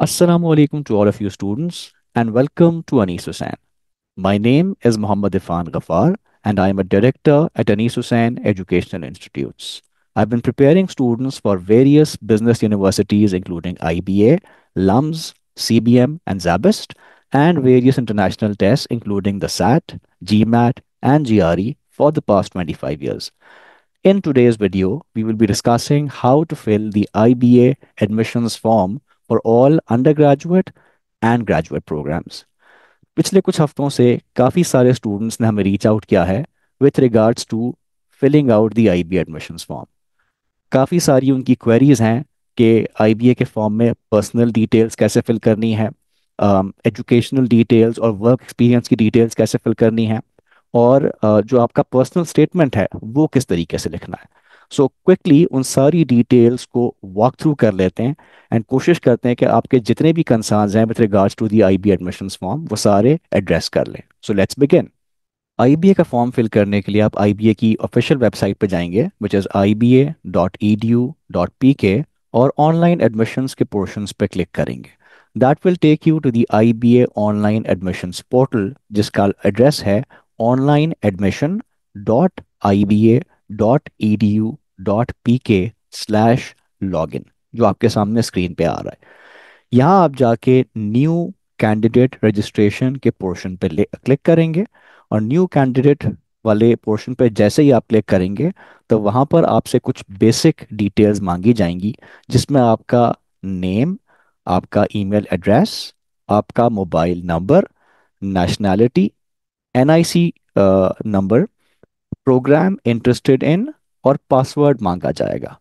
Assalamu alaikum to all of you students and welcome to Anis Hussain. My name is Muhammad Ifan Ghaffar and I am a director at Anis Hussain Educational Institutes. I've been preparing students for various business universities including IBA, LUMS, CBM and Zabist and various international tests including the SAT, GMAT and GRE for the past 25 years. In today's video, we will be discussing how to fill the IBA admissions form for all undergraduate and graduate programs. पिछले कुछ हफ्तों से काफ़ी सारे students ने हमें reach out किया है with regards to filling out the IBA admissions form. काफ़ी सारी उनकी क्वेरीज हैं कि आईबीए के फॉर्म में पर्सनल डिटेल्स कैसे फिल करनी है, एजुकेशनल डिटेल्स और वर्क एक्सपीरियंस की डिटेल्स कैसे फिल करनी है और जो आपका पर्सनल स्टेटमेंट है वो किस तरीके से लिखना है। सो क्विकली उन सारी डिटेल्स को वॉक थ्रू कर लेते हैं एंड कोशिश करते हैं कि आपके जितने भी कंसर्न्स हैं with regards to the IBA admissions form वो सारे एड्रेस कर लें। So let's begin. आईबीए का फॉर्म फिल करने के लिए आप आईबीए की ऑफिशियल वेबसाइट पे जाएंगे विच इज़ iba.edu.pk और ऑनलाइन एडमिशंस के पोर्शंस पे क्लिक करेंगे। That will take you to the IBA online admissions portal जिसका एड्रेस है onlineadmission.iba.edu.pk/login जो आपके सामने स्क्रीन पे आ रहा है। यहाँ आप जाके न्यू कैंडिडेट रजिस्ट्रेशन के पोर्शन पे क्लिक करेंगे और न्यू कैंडिडेट वाले पोर्शन पे जैसे ही आप क्लिक करेंगे तो वहाँ पर आपसे कुछ बेसिक डिटेल्स मांगी जाएंगी जिसमें आपका नेम, आपका ईमेल एड्रेस, आपका mobile number, nationality, NIC number, program interested in और पासवर्ड मांगा जाएगा।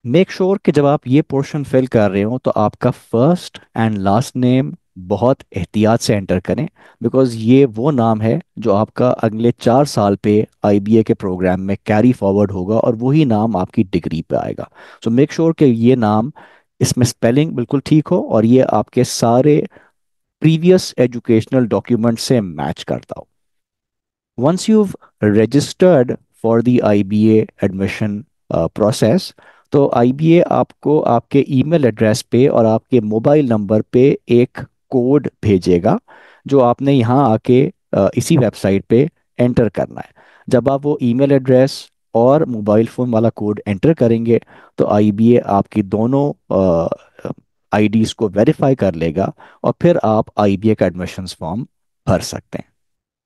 मेक श्योर कि जब आप ये पोर्शन फिल कर रहे हो तो आपका फर्स्ट एंड लास्ट नेम बहुत एहतियात से एंटर करें बिकॉज ये वो नाम है जो आपका अगले 4 साल पे आईबीए के प्रोग्राम में कैरी फॉरवर्ड होगा और वही नाम आपकी डिग्री पे आएगा। सो मेक श्योर कि ये नाम इसमें स्पेलिंग बिल्कुल ठीक हो और ये आपके सारे प्रीवियस एजुकेशनल डॉक्यूमेंट से मैच करता हो। Once you've registered for the IBA admission process, तो आईबीए आपको आपके ईमेल एड्रेस पे और आपके मोबाइल नंबर पे एक कोड भेजेगा जो आपने यहाँ आके इसी वेबसाइट पे एंटर करना है। जब आप वो ईमेल एड्रेस और मोबाइल फ़ोन वाला कोड एंटर करेंगे तो आईबीए आपकी दोनों आईडीज़ को वेरीफाई कर लेगा और फिर आप आईबीए का एडमिशन्स फॉर्म भर सकते हैं।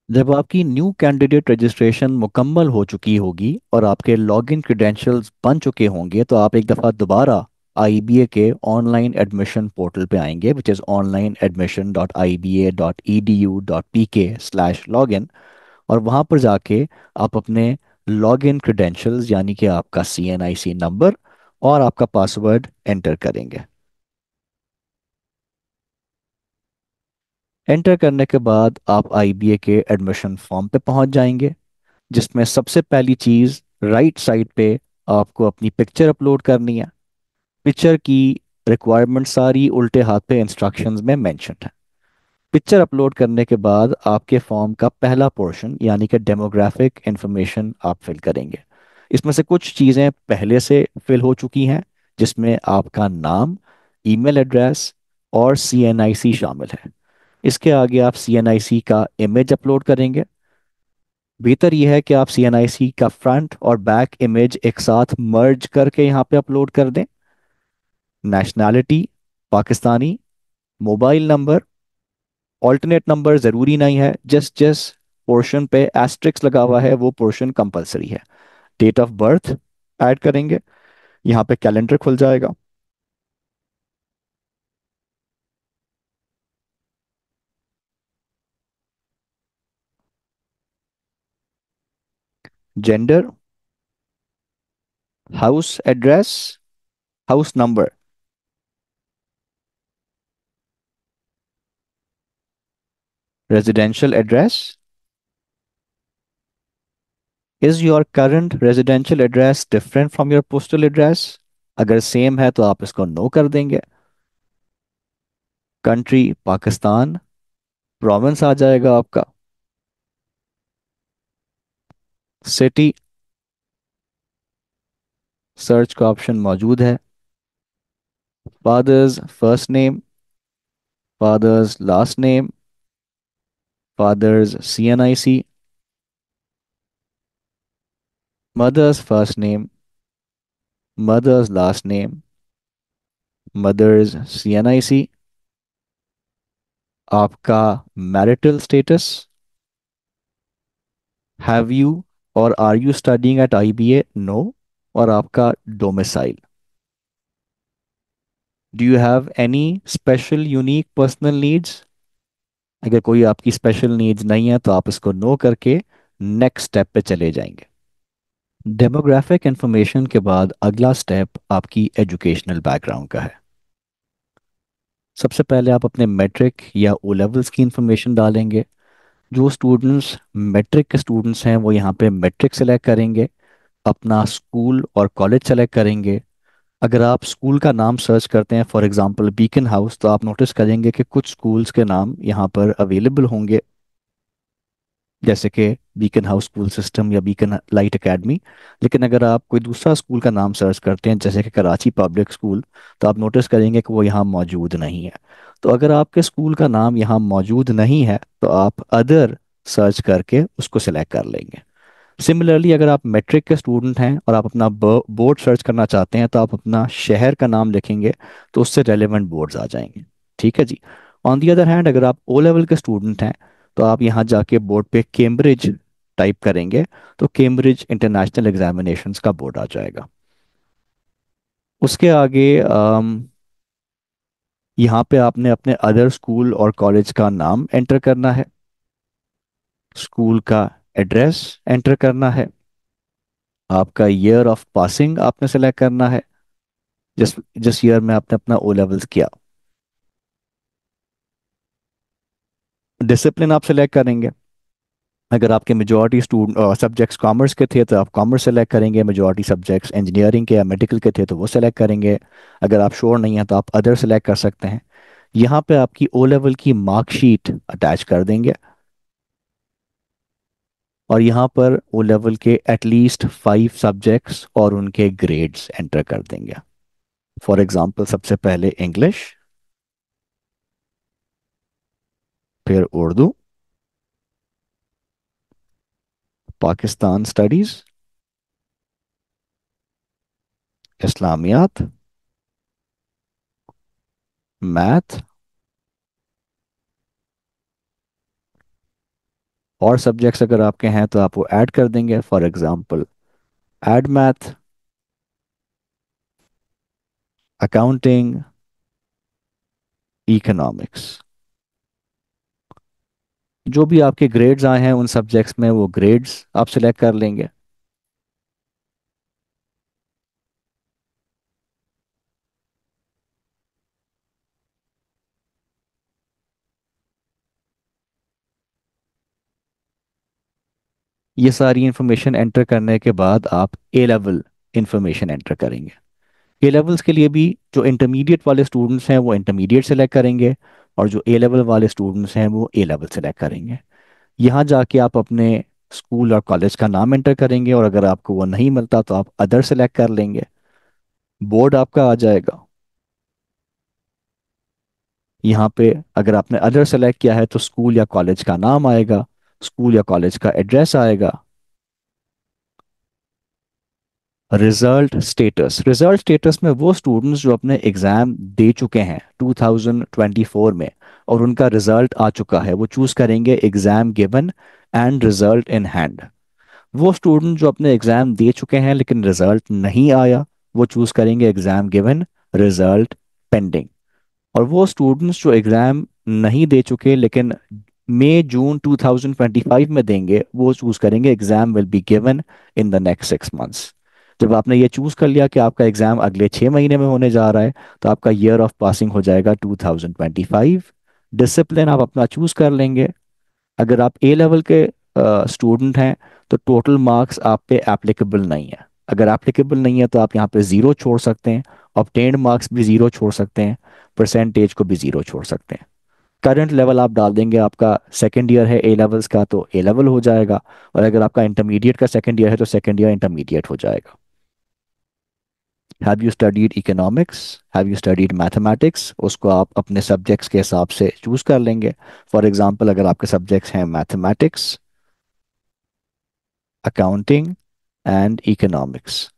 जब आपकी न्यू कैंडिडेट रजिस्ट्रेशन मुकम्मल हो चुकी होगी और आपके लॉगिन क्रेडेंशियल्स बन चुके होंगे तो आप एक दफ़ा दोबारा आईबीए के ऑनलाइन एडमिशन पोर्टल पे आएंगे विच इज़ onlineadmission.iba.edu.pk/login और वहाँ पर जाके आप अपने लॉगिन क्रेडेंशियल्स यानी कि आपका सीएनआईसी नंबर और आपका पासवर्ड एंटर करेंगे। एंटर करने के बाद आप आईबीए के एडमिशन फॉर्म पे पहुंच जाएंगे जिसमें सबसे पहली चीज़ राइट साइड पे आपको अपनी पिक्चर अपलोड करनी है। पिक्चर की रिक्वायरमेंट सारी उल्टे हाथ पे इंस्ट्रक्शंस में मेंशन है। पिक्चर अपलोड करने के बाद आपके फॉर्म का पहला पोर्शन यानी कि डेमोग्राफिक इंफॉर्मेशन आप फिल करेंगे। इसमें से कुछ चीज़ें पहले से फिल हो चुकी हैं जिसमें आपका नाम, ईमेल एड्रेस और सीएनआईसी शामिल है। इसके आगे आप सीएनआईसी का इमेज अपलोड करेंगे। बेहतर यह है कि आप सीएनआईसी का फ्रंट और बैक इमेज एक साथ मर्ज करके यहाँ पे अपलोड कर दें। Nationality Pakistani, mobile number, alternate number ज़रूरी नहीं है, जस्ट जिस पोर्शन पे एस्ट्रिक्स लगा हुआ है वो पोर्शन कंपलसरी है। डेट ऑफ बर्थ ऐड करेंगे, यहाँ पे कैलेंडर खुल जाएगा। Gender, house address, house number, residential address. Is your current residential address different from your postal address? अगर सेम है तो आप इसको नो कर देंगे। कंट्री पाकिस्तान, प्रोविंस आ जाएगा आपका। सिटी, सर्च का ऑप्शन मौजूद है। Father's first name, Father's last name, father's CNIC, mother's first name, mother's last name, mother's CNIC, आपका marital status, have you or are you studying at IBA? No. और आपका domicile. Do you have any special unique personal needs? अगर कोई आपकी special needs नहीं है तो आप इसको नो करके नेक्स्ट स्टेप पे चले जाएंगे। डेमोग्राफिक इंफॉर्मेशन के बाद अगला स्टेप आपकी एजुकेशनल बैकग्राउंड का है। सबसे पहले आप अपने मैट्रिक या ओ लेवल्स की इंफॉर्मेशन डालेंगे। जो स्टूडेंट्स मैट्रिक के स्टूडेंट्स हैं वो यहाँ पे मैट्रिक सेलेक्ट करेंगे, अपना स्कूल और कॉलेज सेलेक्ट करेंगे। अगर आप स्कूल का नाम सर्च करते हैं फॉर एग्जांपल बीकन हाउस, तो आप नोटिस करेंगे कि कुछ स्कूल्स के नाम यहाँ पर अवेलेबल होंगे, जैसे कि बीकन हाउस स्कूल सिस्टम या बीकन लाइट एकेडमी। लेकिन अगर आप कोई दूसरा स्कूल का नाम सर्च करते हैं जैसे कि कराची पब्लिक स्कूल, तो आप नोटिस करेंगे कि वो यहाँ मौजूद नहीं है। तो अगर आपके स्कूल का नाम यहाँ मौजूद नहीं है तो आप अदर सर्च करके उसको सिलेक्ट कर लेंगे। सिमिलरली अगर आप मैट्रिक के स्टूडेंट हैं और आप अपना बोर्ड सर्च करना चाहते हैं तो आप अपना शहर का नाम लिखेंगे, तो उससे रेलेवेंट बोर्ड्स आ जाएंगे। ठीक है जी। ऑन दी अदर हैंड अगर आप ओ लेवल के स्टूडेंट हैं तो आप यहाँ जाके बोर्ड पे कैम्ब्रिज टाइप करेंगे, तो कैम्ब्रिज इंटरनेशनल एग्जामिनेशंस का बोर्ड आ जाएगा। उसके आगे यहाँ पे आपने अपने अदर स्कूल और कॉलेज का नाम एंटर करना है, स्कूल का एड्रेस एंटर करना है, आपका ईयर ऑफ पासिंग आपने सेलेक्ट करना है, जिस जिस ईयर में आपने अपना ओ लेवल्स किया। डिसिप्लिन आप सेलेक्ट करेंगे। अगर आपके मेजॉरिटी स्टूडेंट सब्जेक्ट्स कॉमर्स के थे तो आप कॉमर्स सेलेक्ट करेंगे, मेजॉरिटी सब्जेक्ट्स इंजीनियरिंग के या मेडिकल के थे तो वो सेलेक्ट करेंगे। अगर आप श्योर नहीं हैं तो आप अदर सेलेक्ट कर सकते हैं। यहाँ पे आपकी ओ लेवल की मार्कशीट अटैच कर देंगे और यहाँ पर ओ लेवल के एटलीस्ट 5 सब्जेक्ट्स और उनके ग्रेड्स एंटर कर देंगे। फॉर एग्जांपल सबसे पहले इंग्लिश, फिर उर्दू, पाकिस्तान स्टडीज, इस्लामियात, मैथ, और सब्जेक्ट्स अगर आपके हैं तो आप वो ऐड कर देंगे। For example add math, accounting, economics. जो भी आपके ग्रेड्स आए हैं उन सब्जेक्ट्स में वो ग्रेड्स आप सिलेक्ट कर लेंगे। ये सारी इंफॉर्मेशन एंटर करने के बाद आप ए लेवल इंफॉर्मेशन एंटर करेंगे। ए लेवल्स के लिए भी जो इंटरमीडिएट वाले स्टूडेंट्स हैं वो इंटरमीडिएट सेलेक्ट करेंगे, और जो ए लेवल वाले स्टूडेंट्स हैं वो ए लेवल सेलेक्ट करेंगे। यहाँ जाके आप अपने स्कूल और कॉलेज का नाम एंटर करेंगे, और अगर आपको वो नहीं मिलता तो आप अदर सेलेक्ट कर लेंगे। बोर्ड आपका आ जाएगा। यहाँ पे अगर आपने अदर सेलेक्ट किया है तो स्कूल या कॉलेज का नाम आएगा, स्कूल या कॉलेज का एड्रेस आएगा। रिजल्ट स्टेटस में वो स्टूडेंट्स जो अपने एग्ज़ाम दे चुके हैं 2024 में और उनका रिजल्ट आ चुका है, वो चूज़ करेंगे exam given and result in hand. वो स्टूडेंट जो अपने एग्ज़ाम दे चुके हैं लेकिन रिजल्ट नहीं आया, वो चूज़ करेंगे एग्ज़ाम गिवन रिजल्ट पेंडिंग। और वो स्टूडेंट्स जो एग्ज़ाम नहीं दे चुके लेकिन मई जून 2025 में देंगे, वो चूज़ करेंगे exam will be given in the next 6 months. जब आपने ये चूज़ कर लिया कि आपका एग्ज़ाम अगले 6 महीने में होने जा रहा है, तो आपका ईयर ऑफ पासिंग हो जाएगा 2025। डिसिप्लिन आप अपना चूज़ कर लेंगे। अगर आप ए लेवल के स्टूडेंट हैं तो टोटल मार्क्स आप पे एप्लीकेबल नहीं है। अगर एप्लीकेबल नहीं है तो आप यहाँ पे ज़ीरो छोड़ सकते हैं, ऑब्टेन्ड मार्क्स भी ज़ीरो छोड़ सकते हैं, परसेंटेज को भी ज़ीरो छोड़ सकते हैं। करंट लेवल आप डाल देंगे, आपका सेकेंड ईयर है ए लेवल्स का तो ए लेवल हो जाएगा, और अगर आपका इंटरमीडिएट का सेकेंड ईयर है तो सेकेंड ईयर इंटरमीडिएट हो जाएगा। Have you studied economics, have you studied mathematics, उसको आप अपने सब्जेक्ट्स के हिसाब से चूज कर लेंगे। फॉर एग्जांपल अगर आपके सब्जेक्ट्स हैं मैथमेटिक्स, अकाउंटिंग एंड इकोनॉमिक्स,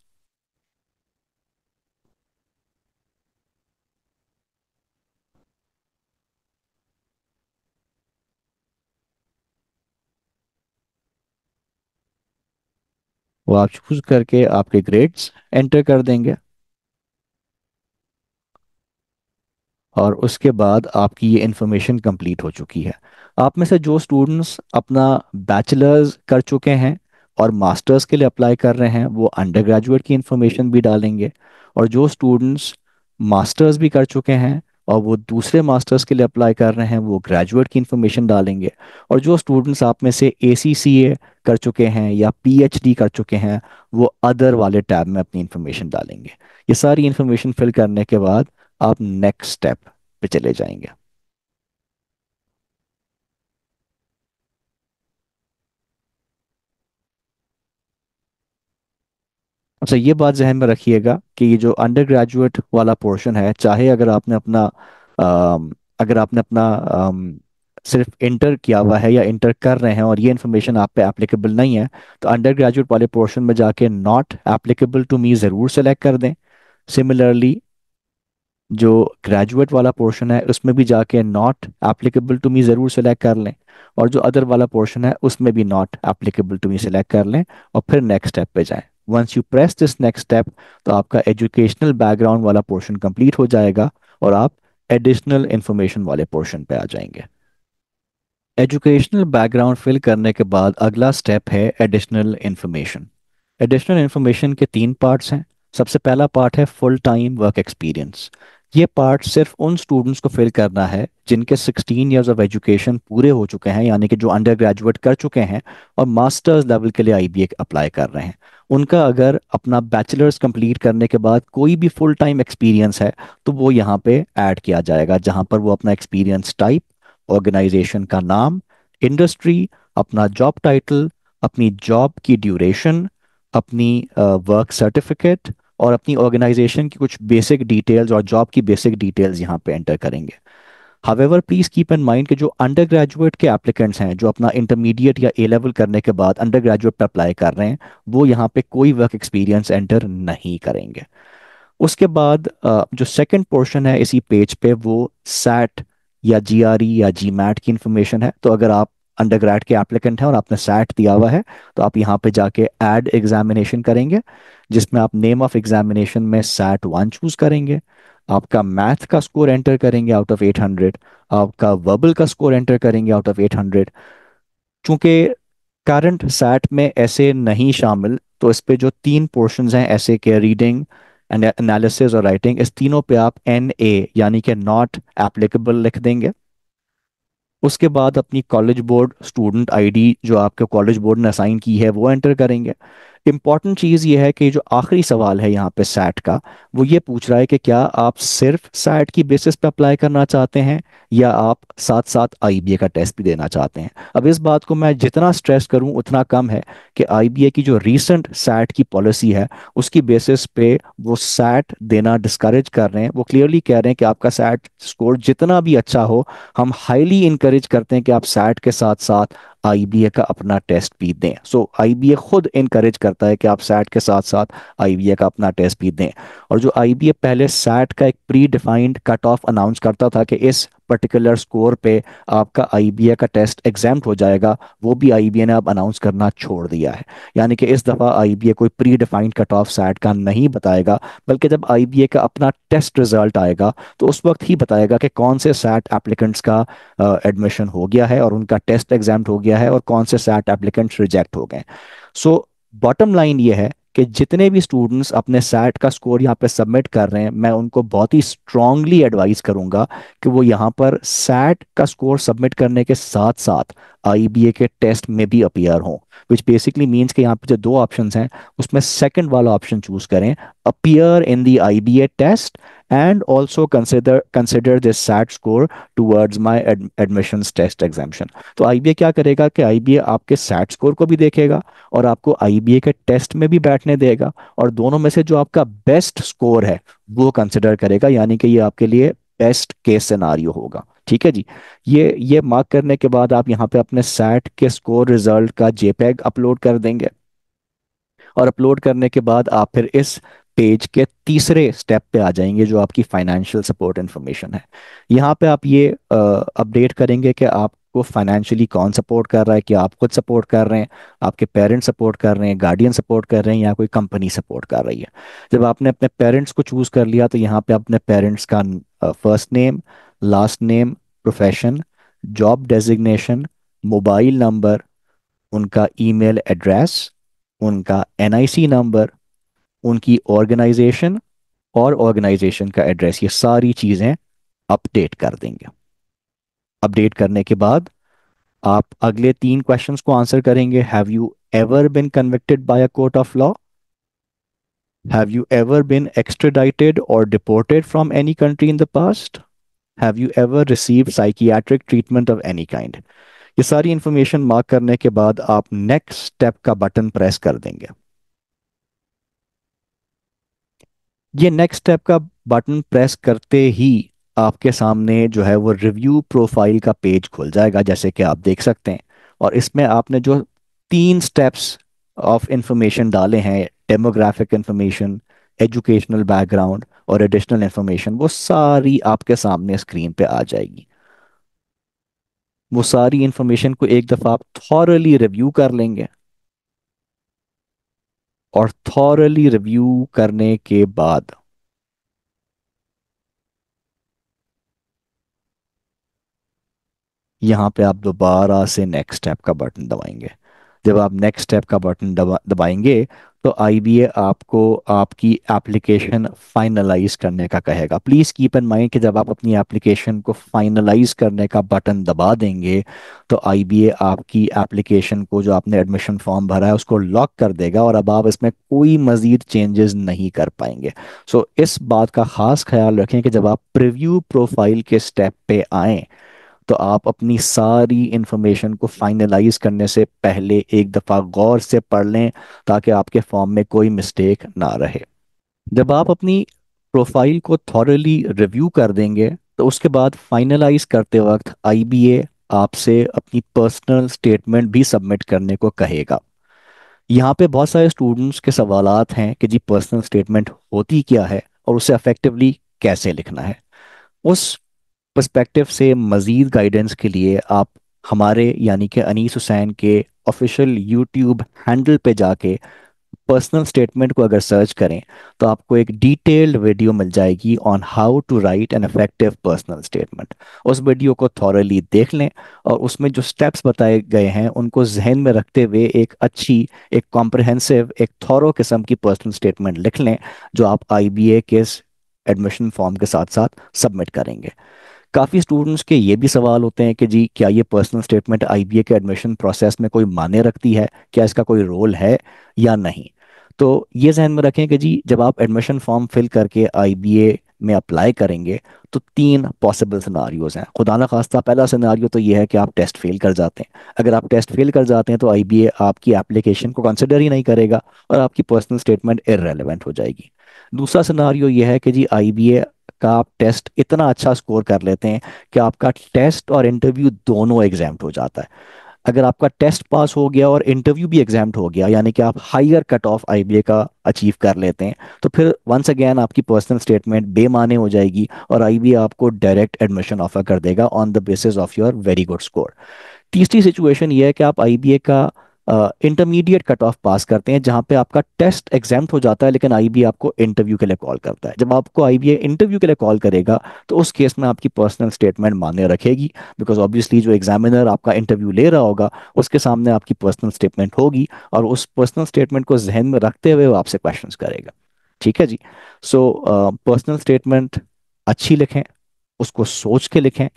वो आप चूज करके आपके ग्रेड्स एंटर कर देंगे। और उसके बाद आपकी ये इन्फॉर्मेशन कंप्लीट हो चुकी है। आप में से जो स्टूडेंट्स अपना बैचलर्स कर चुके हैं और मास्टर्स के लिए अप्लाई कर रहे हैं वो अंडर ग्रेजुएट की इन्फॉर्मेशन भी डालेंगे। और जो स्टूडेंट्स मास्टर्स भी कर चुके हैं और वो दूसरे मास्टर्स के लिए अप्लाई कर रहे हैं वो ग्रेजुएट की इन्फॉर्मेशन डालेंगे। और जो स्टूडेंट्स आप में से ACCA कर चुके हैं या PhD कर चुके हैं वो अदर वाले टैब में अपनी इन्फॉर्मेशन डालेंगे। ये सारी इन्फॉर्मेशन फिल करने के बाद आप नेक्स्ट स्टेप पे चले जाएंगे। अच्छा, ये बात जहन में रखिएगा कि ये जो अंडर ग्रेजुएट वाला पोर्शन है, चाहे अगर आपने अपना सिर्फ इंटर किया हुआ है या इंटर कर रहे हैं और ये इन्फॉर्मेशन आप पे एप्लीकेबल नहीं है, तो अंडर ग्रेजुएट वाले पोर्शन में जाके नॉट एप्लीकेबल टू मी ज़रूर सेलेक्ट कर दें। सिमिलरली जो ग्रेजुएट वाला पोर्शन है उसमें भी जाके नॉट एप्लीकेबल टू मी ज़रूर सेलेक्ट कर लें। और जो अदर वाला पोर्शन है उसमें भी not applicable to me select कर लें और फिर नेक्स्ट स्टेप पे जाएं। Once you press this next step तो आपका एजुकेशनल बैकग्राउंड वाला पोर्शन कंप्लीट हो जाएगा और आप एडिशनल इंफॉर्मेशन वाले पोर्शन पे आ जाएंगे। एजुकेशनल बैकग्राउंड फिल करने के बाद अगला स्टेप है एडिशनल इंफॉर्मेशन। एडिशनल इंफॉर्मेशन के तीन पार्ट्स हैं। सबसे पहला पार्ट है फुल टाइम वर्क एक्सपीरियंस। ये पार्ट सिर्फ उन स्टूडेंट्स को फिल करना है जिनके 16 ईयर्स ऑफ एजुकेशन पूरे हो चुके हैं, यानी कि जो अंडर ग्रेजुएट कर चुके हैं और मास्टर्स लेवल के लिए IBA अप्लाई कर रहे हैं। उनका अगर अपना बैचलर्स कंप्लीट करने के बाद कोई भी फुल टाइम एक्सपीरियंस है तो वो यहाँ पे ऐड किया जाएगा, जहाँ पर वो अपना एक्सपीरियंस टाइप, ऑर्गेनाइजेशन का नाम, इंडस्ट्री, अपना जॉब टाइटल, अपनी जॉब की ड्यूरेशन, अपनी वर्क सर्टिफिकेट और अपनी ऑर्गेनाइजेशन की कुछ बेसिक डिटेल्स और जॉब की बेसिक डिटेल्स यहाँ पे एंटर करेंगे। However please keep in mind कि जो अंडर ग्रेजुएट के एप्लीकेंट्स हैं जो अपना इंटरमीडिएट या A लेवल करने के बाद अंडर ग्रेजुएट पर अप्लाई कर रहे हैं वो यहाँ पे कोई वर्क एक्सपीरियंस एंटर नहीं करेंगे। उसके बाद जो सेकंड पोर्शन है इसी पेज पे वो सैट या GRE या GMAT की इंफॉर्मेशन है। तो अगर आप अंडर ग्रेड के एप्लीकेंट हैं और आपने सैट दिया हुआ है तो आप यहाँ पे जाके ऐड एग्जामिनेशन करेंगे, जिसमें आप नेम ऑफ एग्जामिनेशन में SAT 1 चूज करेंगे। आपका मैथ का स्कोर एंटर करेंगे आउट ऑफ 800। आपका वर्बल का स्कोर एंटर करेंगे आउट ऑफ 800। चूंकि करंट सैट में ऐसे नहीं शामिल तो इस पे जो तीन पोर्शंस हैं ऐसे के रीडिंग एंड एनालिसिस और राइटिंग, इस तीनों पे आप NA यानी कि नॉट एप्लीकेबल लिख देंगे। उसके बाद अपनी कॉलेज बोर्ड स्टूडेंट ID जो आपके कॉलेज बोर्ड ने असाइन की है वो एंटर करेंगे। इंपॉर्टेंट चीज़ ये है कि जो आखिरी सवाल है यहाँ पे सैट का, वो ये पूछ रहा है कि क्या आप सिर्फ सैट की बेसिस पे अप्लाई करना चाहते हैं या आप साथ साथ IBA का टेस्ट भी देना चाहते हैं। अब इस बात को मैं जितना स्ट्रेस करूं उतना कम है कि IBA की जो रीसेंट सैट की पॉलिसी है उसकी बेसिस पे वो सैट देना डिस्करेज कर रहे हैं। वो क्लियरली कह रहे हैं कि आपका सैट स्कोर जितना भी अच्छा हो, हम हाईली इंकरेज करते हैं कि आप सैट के साथ साथ IBA का अपना टेस्ट भी दें। सो IBA खुद इनकरेज करता है कि आप सैट के साथ साथ IBA का अपना टेस्ट भी दें। और जो IBA पहले सैट का एक pre defined cut of announce करता था कि इस पर्टिकुलर स्कोर पे आपका IBA का टेस्ट एग्जाम्प्ट हो जाएगा, वो भी IBA ने अब अनाउंस करना छोड़ दिया है। यानी कि इस दफ़ा IBA कोई predefined cut off SAT का नहीं बताएगा, बल्कि जब IBA का अपना टेस्ट रिजल्ट आएगा तो उस वक्त ही बताएगा कि कौन से सैट एप्लीकेंट्स का एडमिशन हो गया है और उनका टेस्ट एग्जाम हो गया है और कौन से सैट एप्लीकेंट्स रिजेक्ट हो गए। सो बॉटम लाइन ये है कि जितने भी स्टूडेंट्स अपने सैट का स्कोर यहाँ पे सबमिट कर रहे हैं मैं उनको बहुत ही स्ट्रांगली एडवाइस करूंगा कि वो यहाँ पर सैट का स्कोर सबमिट करने के साथ साथ IBA के टेस्ट में भी अपीयर हों। विच बेसिकली मीन्स कि यहाँ पे जो दो ऑप्शंस हैं उसमें सेकंड वाला ऑप्शन चूज करें, appear in the IBA test and also consider this SAT score towards my admissions test exemption. तो आईबीए क्या करेगा कि आईबीए आपके सैट स्कोर को भी देखेगा और आपको आईबीए के टेस्ट में भी बैठने देगा, और दोनों में से जो आपका बेस्ट स्कोर है वो कंसिडर करेगा, यानी कि ये आपके लिए बेस्ट केस सिनारियो होगा। ठीक है जी। ये मार्क करने के बाद आप यहाँ पे अपने सैट के स्कोर रिजल्ट का जेपीईजी अपलोड कर देंगे, और अपलोड करने के बाद आप फिर इस पेज के तीसरे स्टेप पे आ जाएंगे जो आपकी फाइनेंशियल सपोर्ट इन्फॉर्मेशन है। यहाँ पे आप ये अपडेट करेंगे कि आपको फाइनेंशियली कौन सपोर्ट कर रहा है, कि आप खुद सपोर्ट कर रहे हैं, आपके पेरेंट्स सपोर्ट कर रहे हैं, गार्डियन सपोर्ट कर रहे हैं, या कोई कंपनी सपोर्ट कर रही है। जब आपने अपने पेरेंट्स को चूज कर लिया तो यहाँ पे अपने पेरेंट्स का first name, last name, profession, job designation, mobile number, उनका ईमेल एड्रेस, उनका एनआईसी नंबर, उनकी ऑर्गेनाइजेशन और ऑर्गेनाइजेशन का एड्रेस, ये सारी चीज़ें अपडेट कर देंगे। अपडेट करने के बाद आप अगले 3 क्वेश्चंस को आंसर करेंगे। Have you ever been convicted by a court of law? Have you ever been extradited or deported from any country in the past? Have you ever received psychiatric treatment of any kind? ये सारी information mark करने के बाद आप next step का button press कर देंगे। ये नेक्स्ट स्टेप का बटन प्रेस करते ही आपके सामने जो है वो रिव्यू प्रोफाइल का पेज खुल जाएगा, जैसे कि आप देख सकते हैं। और इसमें आपने जो 3 स्टेप्स ऑफ इंफॉर्मेशन डाले हैं, डेमोग्राफिक इंफॉर्मेशन, एजुकेशनल बैकग्राउंड और एडिशनल इंफॉर्मेशन, वो सारी आपके सामने स्क्रीन पे आ जाएगी। वो सारी इंफॉर्मेशन को एक दफ़ा आप थॉरली रिव्यू कर लेंगे, और थॉरली रिव्यू करने के बाद यहाँ पे आप दोबारा से नेक्स्ट स्टेप का बटन दबाएंगे। जब आप नेक्स्ट स्टेप का बटन दबाएंगे तो आईबीए आपको आपकी एप्लीकेशन फाइनलाइज करने का कहेगा। प्लीज़ कीप इन माइंड कि जब आप अपनी एप्लीकेशन को फाइनलाइज करने का बटन दबा देंगे तो आईबीए आपकी एप्लीकेशन को, जो आपने एडमिशन फॉर्म भरा है, उसको लॉक कर देगा, और अब आप इसमें कोई मज़ीद चेंजेस नहीं कर पाएंगे। सो इस बात का ख़ास ख्याल रखें कि जब आप प्रीव्यू प्रोफाइल के स्टेप पे आएँ तो आप अपनी सारी इंफॉर्मेशन को फाइनलाइज करने से पहले एक दफ़ा गौर से पढ़ लें, ताकि आपके फॉर्म में कोई मिस्टेक ना रहे। जब आप अपनी प्रोफाइल को थॉरली रिव्यू कर देंगे तो उसके बाद फाइनलाइज करते वक्त आईबीए आपसे अपनी पर्सनल स्टेटमेंट भी सबमिट करने को कहेगा। यहाँ पे बहुत सारे स्टूडेंट्स के सवालात हैं कि जी पर्सनल स्टेटमेंट होती क्या है और उसे अफेक्टिवली कैसे लिखना है। उस पर्सपेक्टिव से मज़ीद गाइडेंस के लिए आप हमारे यानी कि अनीस हुसैन के ऑफिशियल यूट्यूब हैंडल पे जाके पर्सनल स्टेटमेंट को अगर सर्च करें तो आपको एक डिटेल्ड वीडियो मिल जाएगी on how to write an effective personal statement. उस वीडियो को थॉरली देख लें और उसमें जो स्टेप्स बताए गए हैं उनको जहन में रखते हुए एक अच्छी, एक कॉम्प्रिहेंसिव, एक थॉरो किस्म की पर्सनल स्टेटमेंट लिख लें, जो आप आईबीए के एडमिशन फॉर्म के साथ साथ सबमिट करेंगे। काफ़ी स्टूडेंट्स के ये भी सवाल होते हैं कि जी क्या ये पर्सनल स्टेटमेंट आईबीए के एडमिशन प्रोसेस में कोई मायने रखती है, क्या इसका कोई रोल है या नहीं। तो ये जहन में रखें कि जी जब आप एडमिशन फॉर्म फिल करके आईबीए में अप्लाई करेंगे तो 3 पॉसिबल सिनारियोज हैं। खुदा ना खास्ता पहला सिनारियो तो ये है कि आप टेस्ट फेल कर जाते हैं। अगर आप टेस्ट फेल कर जाते हैं तो आईबीए आपकी एप्लीकेशन को कंसिडर ही नहीं करेगा और आपकी पर्सनल स्टेटमेंट इररेलेवेंट हो जाएगी। दूसरा सिनारियो ये है कि जी आईबीए का आप टेस्ट इतना अच्छा स्कोर कर लेते हैं कि आपका टेस्ट और इंटरव्यू दोनों एग्जाम्प्ट हो जाता है। अगर आपका टेस्ट पास हो गया और इंटरव्यू भी एग्जाम्प्ट हो गया, यानी कि आप हायर कट ऑफ आईबीए का अचीव कर लेते हैं, तो फिर वंस अगेन आपकी पर्सनल स्टेटमेंट बेमाने हो जाएगी और आईबीए आपको डायरेक्ट एडमिशन ऑफर कर देगा on the basis of your very good score. तीसरी सिचुएशन ये है कि आप आईबीए का इंटरमीडिएट कट ऑफ पास करते हैं, जहां पे आपका टेस्ट एग्जाम्प्ट हो जाता है लेकिन आईबीए आपको इंटरव्यू के लिए कॉल करता है। जब आपको आईबीए इंटरव्यू के लिए कॉल करेगा तो उस केस में आपकी पर्सनल स्टेटमेंट मान्य रखेगी, बिकॉज ऑब्वियसली जो एग्जामिनर आपका इंटरव्यू ले रहा होगा उसके सामने आपकी पर्सनल स्टेटमेंट होगी, और उस पर्सनल स्टेटमेंट को जहन में रखते हुए वो आपसे क्वेश्चंस करेगा। ठीक है जी। सो पर्सनल स्टेटमेंट अच्छी लिखें, उसको सोच के लिखें,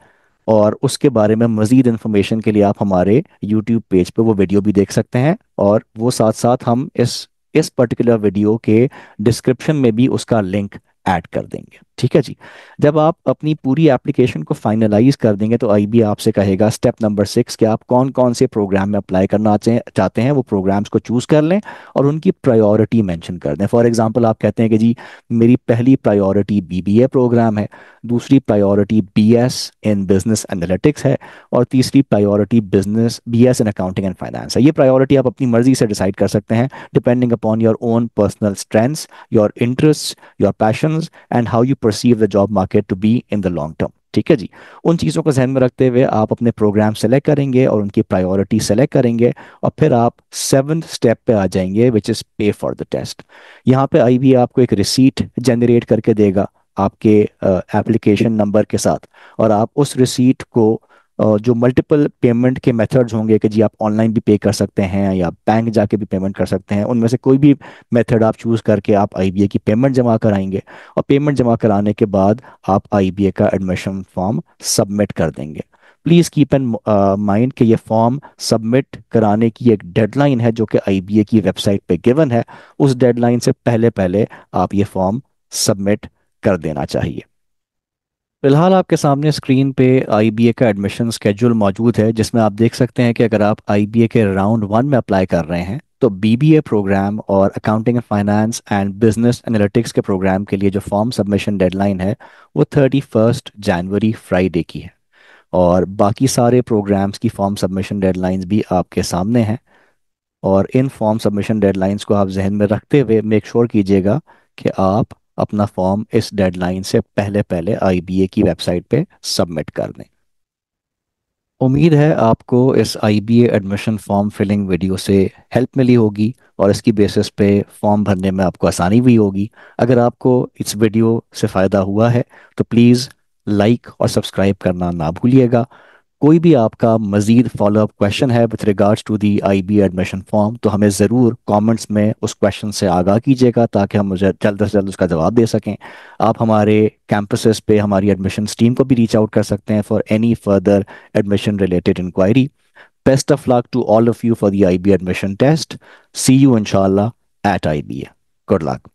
और उसके बारे में मज़ीद इन्फॉर्मेशन के लिए आप हमारे यूट्यूब पेज पे वो वीडियो भी देख सकते हैं, और वो साथ साथ हम इस पर्टिकुलर वीडियो के डिस्क्रिप्शन में भी उसका लिंक ऐड कर देंगे। ठीक है जी। जब आप अपनी पूरी एप्लीकेशन को फाइनलाइज कर देंगे तो आईबी आपसे कहेगा स्टेप नंबर 6 कि आप कौन कौन से प्रोग्राम में अप्लाई करना चाहते हैं, वो प्रोग्राम्स को चूज कर लें और उनकी प्रायोरिटी मेंशन कर दें। फॉर एग्जांपल आप कहते हैं कि जी मेरी पहली प्रायोरिटी बीबीए प्रोग्राम है, दूसरी priority BS in business analytics है, और तीसरी priority business BS in accounting and finance है। ये प्रायोरिटी आप अपनी मर्जी से डिसाइड कर सकते हैं, depending upon your own personal strengths, your interest, your passions and how you perceive the job market to be in the long term. ठीक है जी। उन चीज़ों को ध्यान में रखते हुए आप अपने प्रोग्राम सेलेक्ट करेंगे और उनकी प्रायोरिटी सेलेक्ट करेंगे, और फिर आप 7th स्टेप पे आ जाएंगे विच इज़ पे फॉर द टेस्ट। यहाँ पे आईबी आपको एक रिसीट जनरेट करके देगा आपके एप्लीकेशन नंबर के साथ, और आप उस रिसीट को जो मल्टीपल पेमेंट के मेथड्स होंगे कि जी आप ऑनलाइन भी पे कर सकते हैं या बैंक जाके भी पेमेंट कर सकते हैं, उनमें से कोई भी मेथड आप चूज़ करके आप आईबीए की पेमेंट जमा कराएंगे, और पेमेंट जमा कराने के बाद आप आईबीए का एडमिशन फॉर्म सबमिट कर देंगे। प्लीज़ कीप इन माइंड कि ये फॉर्म सबमिट कराने की एक डेडलाइन है जो कि आईबीए की वेबसाइट पे गिवन है। उस डेडलाइन से पहले पहले आप ये फॉर्म सबमिट कर देना चाहिए। फिलहाल आपके सामने स्क्रीन पे आईबीए का एडमिशन स्केड्यूल मौजूद है, जिसमें आप देख सकते हैं कि अगर आप आईबीए के राउंड 1 में अप्लाई कर रहे हैं तो बीबीए प्रोग्राम और accounting and finance and business analytics के प्रोग्राम के लिए जो फॉर्म सबमिशन डेडलाइन है वो 31 जनवरी फ्राइडे की है। और बाकी सारे प्रोग्राम्स की फॉर्म सबमिशन डेडलाइंस भी आपके सामने हैं, और इन फॉर्म सबमिशन डेडलाइंस को आप जहन में रखते हुए मेक श्योर कीजिएगा कि आप अपना फॉर्म इस डेडलाइन से पहले पहले आईबीए की वेबसाइट पे सबमिट कर दें। उम्मीद है आपको इस IBA admission form filling video से हेल्प मिली होगी और इसकी बेसिस पे फॉर्म भरने में आपको आसानी भी होगी। अगर आपको इस वीडियो से फ़ायदा हुआ है तो प्लीज़ लाइक और सब्सक्राइब करना ना भूलिएगा। कोई भी आपका मज़ीद फॉलोअप क्वेश्चन है with regards to the IB admission form तो हमें ज़रूर कमेंट्स में उस क्वेश्चन से आगाह कीजिएगा ताकि हम मुझे जल्द से जल्द उसका जवाब दे सकें। आप हमारे कैंपसेस पे हमारी एडमिशन टीम को भी रीच आउट कर सकते हैं for any further admission related inquiry. Best of luck to all of you for the IB admission test. See you इंशाल्लाह एट आईबी। Good luck.